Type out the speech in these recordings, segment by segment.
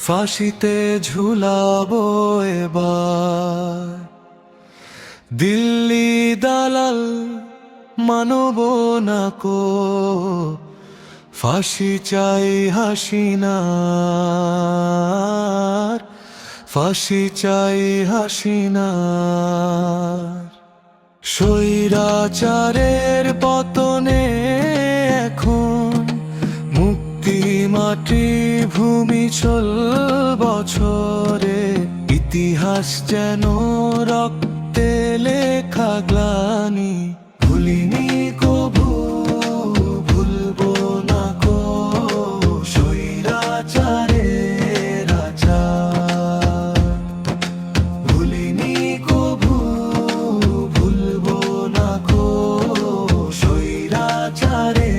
ফাঁসিতে ঝুলাবো এবার। দিল্লি দালাল মানব না কো, ফাঁসি চাই হাসিনার, ফাঁসি চাই হাসিনার। স্বৈরাচারের পতনে এখন মুক্তি মাটি ভূমি ১৬ বছরে, ইতিহাস যেন রক্তে লেখা গ্লানি। ভুলিনি কবু, ভুলবো না কো স্বৈরাচারের আচার। ভুলিনি কবু, ভুলবো না কো স্বৈরাচারের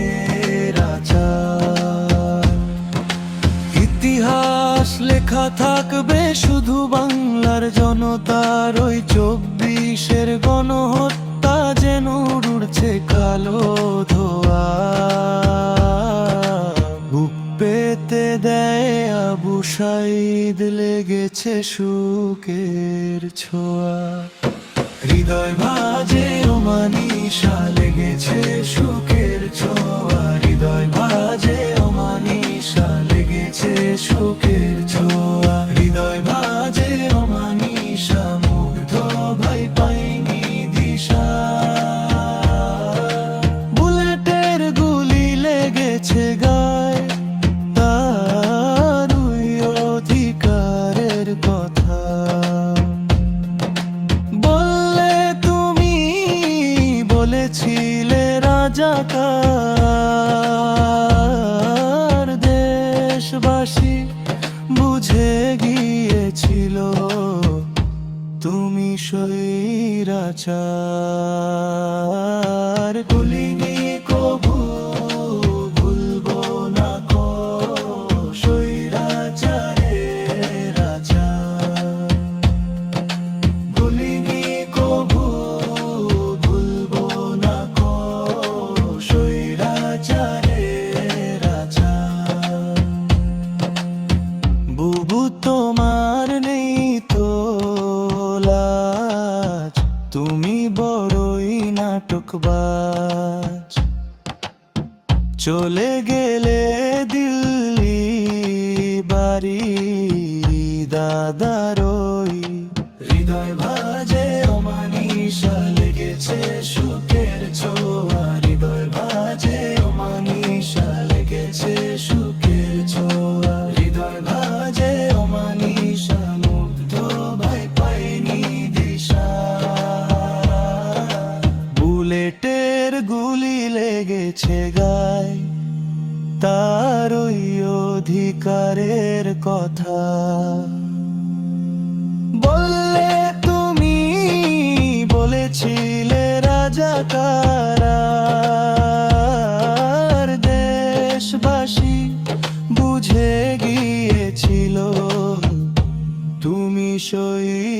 আচার। ইতিহাস লেখা থাকবে শুধু বাংলার জনতার, ওই ২৪-এর গণহত্যা যেন উড়ছে কালো ধোঁয়া। বুক পেতে দেয় আবু সাঈদ, লেগেছে সুখের ছোঁয়া। হৃদয় ভাজে অমানিশা, লেগেছে সুখের ছোঁয়া। হৃদয় ভাজে অমানিশা, লেগেছে সুখের ছোঁয়া। হৃদয় ভাজে অমানিশা, মুগ্ধ ভাই পাইনি দিশা। বুলেটের গুলি লেগেছে গায়ে, তার ওই অধিকারের কথা বললে তুমি বলেছিলে রাজাকার। দেশবাসী বুঝে গিয়েছিল তুমি স্বৈরাচার। ভুলিনি কবু, ভুলবো না কো স্বৈরাচারের আচার। ভুলিনি কবু, ভুলবো না কো স্বৈরাচারের আচার। বুবু তোমার নেই তো লাজ, তুমি বড়ই নাটকবাজ। চলে গেলে দিল্লি বাড়ি দাদারই। হৃদয় ভাজে অমানিশা, লেগেছে সুখের ছোঁয়া। হৃদয় ভাজে অমানিশা, লেগেছে সুখের ছোঁয়া। হৃদয় ভাজে অমানিশা, মুগ্ধ ভাই পাইনি দিশা। বুলেটের গুলি লেগেছে গায়ে, তার ওই অধিকারের কথা বললে তুমি বলেছিলে রাজাকার। দেশবাসী বুঝে গিয়েছিল তুমি স্বৈরাচার।